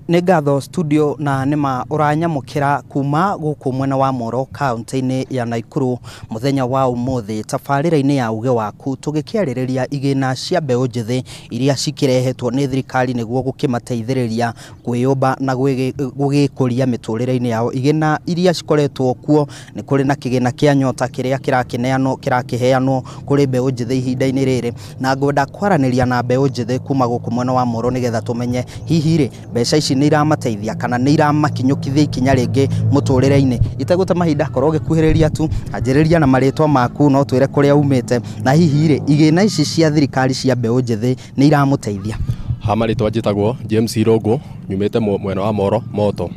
Nĩ ngatho studio na nĩma ũranyamũkĩra kuma gũkũ mwena wa Moro kaunti-inĩ ya Naikuru mũthenya wa ũmũthĩ tabarĩra-inĩ ya uge waku tũgĩkĩarĩrĩria igĩna cia mbeũ njĩthĩ iria cikĩrehetwo nĩ thirikari nĩguo gũkĩmateithĩrĩria kwĩyũmba na gũgĩkũria mĩtũrĩre-inĩ yao. Igĩna iria cikoretwo kuo nĩ kũrĩ na kĩgĩna kĩa nyota kĩrĩa kĩrakĩheanwo kũrĩ mbeũ njĩthĩ ihinda-inĩ rĩrĩ, na ngwenda kwaranĩria na mbeũ njĩthĩ kuma gũkũ mwena wa Moro nĩgetha tũmenye hihi rĩ mbeca ici nĩ iramateithia kana nĩ iramakinyũkithia ikinya rĩngĩ mũtũrĩre-inĩ. Itegũte mahinda korwo gĩkuhĩrĩria tu anjĩrĩria na marĩtwa maku no twĩre kũrĩa umĩte na hihi rĩ igĩna ici cia thirikari cia mbeũ njĩthĩ nĩ iramũteithia. Marĩtwa njĩtagwo James Irũngũ, nyumĩte mwena wa Moro Moto.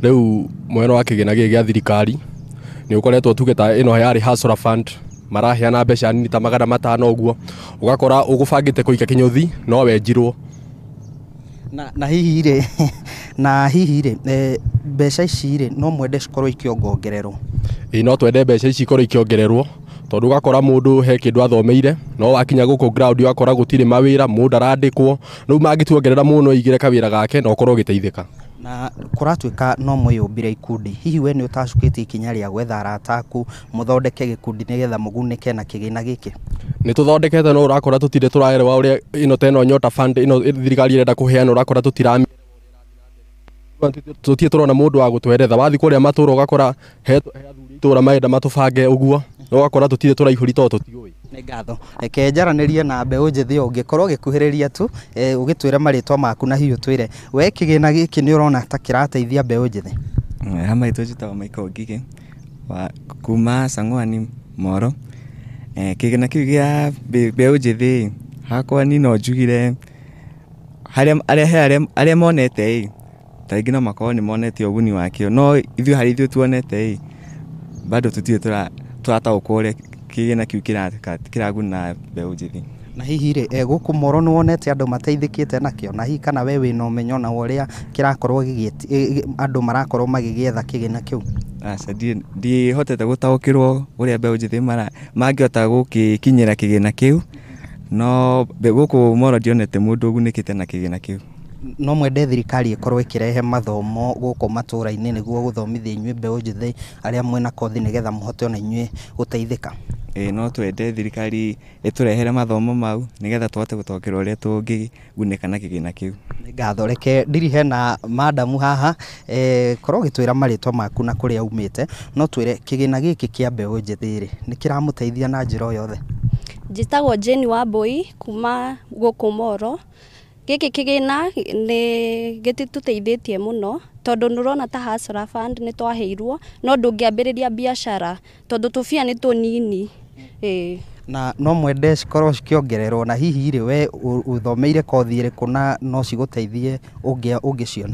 Rĩu mwena wa kĩgĩna gĩkĩ gĩa thirikari nĩ ũkoretwo tuge ta ĩno yarĩ Hustler Fund, maraheana mbeca nini ta 500 ũguo, ũgakora ũgũbangĩte kũika kĩnyũthi no wenjirwo. Na hihi rĩ mbeca ici rĩ no mwende cikorwo ikiongererwo? No twende mbeca ici ikorwo ikiongererwo tondũ ũgakora mũndũ he kĩndũ athomeire no wakinya gũkũ ground ũgakora gũtirĩ mawĩra, mũndũ arandĩkwo. Rĩu mangĩtuongerera mũno igĩre kawĩra gake na ũkorwo ũgĩteithĩka. Na kũratuĩka no mwĩyũmbire ikundi, hihi we nĩ ũtacukĩte ikinya rĩa gwetha arata aku mũthondeke gĩkundi nĩgetha mũgunĩke na kĩgĩna gĩkĩ? Nĩ tũthondekete no ũrakora tũtirĩ tũraerewa ũrĩa ĩno ta ĩno Nyota Fund ĩno thirikari ĩrenda kũheana, ũrakora tũtiramenya tũtiĩ tũrona mũndũ wa gũtweretha. Wathiĩ kũrĩa matũra ũgakora he athuri itũra marenda matũbange ũguo, ũgakora tũtirĩ tũraihũri tondũ tũtiũĩ. Nĩ ngatho. Reke njaranĩrie na mbeũ njĩthĩ ũngĩkorwo gĩkuhĩrĩria tu ũgĩtwĩre marĩtwa maku na hihi ũtwĩre we kĩgĩna gĩkĩ nĩ ũrona ta kĩrateithia mbeũ njĩthĩ? Marĩtwa njĩtagwo Michael Ngigĩ wa kuma Sang'wani Moro. Kĩgĩna kĩu gĩa mbeũ njĩthĩ hakwa niĩ no njugire arĩa monete ta rĩngĩ no makorwo nĩ monete ũguni wakĩo, no ithuĩ harĩ ithuĩ tuonete bado tũtirĩ tũrataũkwo ũrĩa kĩgĩna kĩu kĩraguna mbeũ njĩthĩ. Na hihi rĩ gũkũ Moro nĩ wonete andũ mateithĩkĩte nakĩo, na hihi kana we wĩna ũmenyo na ũrĩa kĩrakorwo andũ marakorwo magĩgĩetha kĩgĩna kĩu? Ndihotete gũtaũkĩrwo ũrĩa mbeũ njĩthĩ mangĩhota gũkinyĩra kĩgĩna kĩu, no gũkũ Moro ndionete mũndũ ũgunĩkĩte na kĩgĩna kĩu. No mwende thirikari ĩkorwo ĩkĩrehe mathomo gũkũ matũra-inĩ nĩguo gũthomithia inyuĩ mbeũ njĩthĩ arĩa mwĩna kothi nĩgetha mũhote ona inyuĩ gũteithĩka? No twende thirikari ĩtũrehere mathomo mau nĩgetha tũhote gũtaũkĩrwo ũrĩa tũngĩgunĩka na kĩgĩna kĩu. Nĩ ngatho. Reke ndirihe na madamu haha korwo gĩtwĩra marĩtwa maku na kũrĩa umĩte, no twĩre kĩgĩna gĩkĩ kĩa mbeũ njĩthĩ rĩ nĩ kĩramũteithia na njĩra o yothe? Njĩtagwo Jane Wambui kuma gũkũ Moro. Gĩkĩ kĩgĩna nĩ gĩtũteithĩtie mũno tondũ nĩũrona ta Hustler Fund nĩ twaheirwo no ndũngĩambĩrĩria biacara tondũ tũbia nĩ tũnini. Na no mwende cikorwo cikiongererwo, na hihi rĩ we ũthomeire kothi ĩrĩkũ na no cigũteithie ũngĩciona?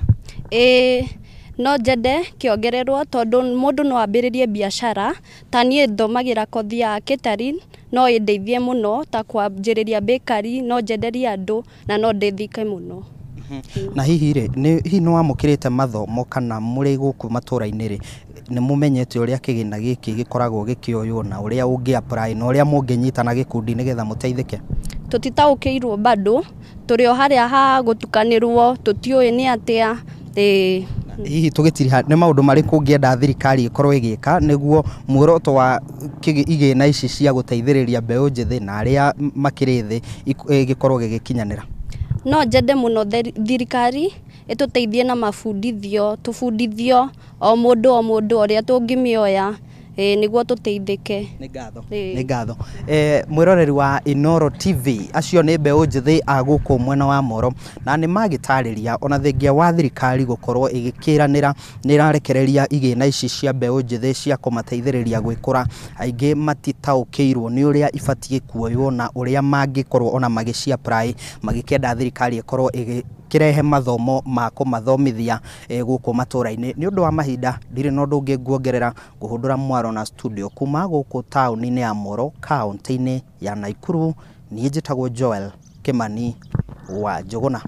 No njende kĩongererwo tondũ mũndũ no ambĩrĩrie biacara. Ta niĩ thomagĩra kothi ya catering, no ĩndeithie mũno ta kwanjĩrĩria bakery, no njenderie andũ na no ndeithĩke mũno. Na hihi rĩ hihi nĩ wamũkĩrĩte mathomo kana mũrĩ gũkũ matũra-inĩ rĩ nĩ mũmenyete ũrĩa kĩgĩna gĩkĩ gĩkoragwo gĩkĩoywo na ũrĩa ũngĩ apply na ũrĩa mũngĩnyitana gĩkundi nĩgetha mũteithĩke? Tũtitaũkĩirwo bado, tũrĩ o harĩa ha gũtukanĩrwo, tũtiũĩ nĩ atĩa. Hihi tũgĩtiriha nĩ maũndũ marĩkũ ũngĩenda thirikari ĩkorwo ĩgĩka nĩguo muoroto wa igĩna ici cia gũteithĩrĩria mbeũ njĩthĩ na arĩa makĩrĩ thĩ ĩgĩkorwo gĩgĩkinyanĩra? No njende mũno thirikari ĩtũteithie na mabundithio, tũbundithio o mũndũ ũrĩa tũngĩmĩoya nĩguo tũteithĩke. Nĩ ngatho. Mwĩroreri wa Inooro TV, acio nĩ mbeũ njĩthĩ a gũkũ mwena wa Moro na nĩ magĩtarĩria ona thengia wa thirikari gũkorwo ĩgĩkĩranĩra nĩ ĩrarekereria igĩna ici cia mbeũ njĩthĩ cia kũmateithĩrĩria gwĩkũra. Aingĩ matitaũkĩirwo nĩ ũrĩa ibatiĩ kuoywo na ũrĩa mangĩkorwo ona magĩci apply magĩkĩenda thirikari ĩkorwo kĩrehe mathomo ma kũmathomithia gũkũ matũra-inĩ. Nĩ ũndũ wa mahinda ndirĩ na ũndũ ũngĩ nguongerera, kũhũndũra mwaro na studio kuma gũkũ taũni-inĩ ya Moro kaunti-inĩ ya Naikuru. Niĩ njĩtagwo Joel Kimani wa Njũgũna.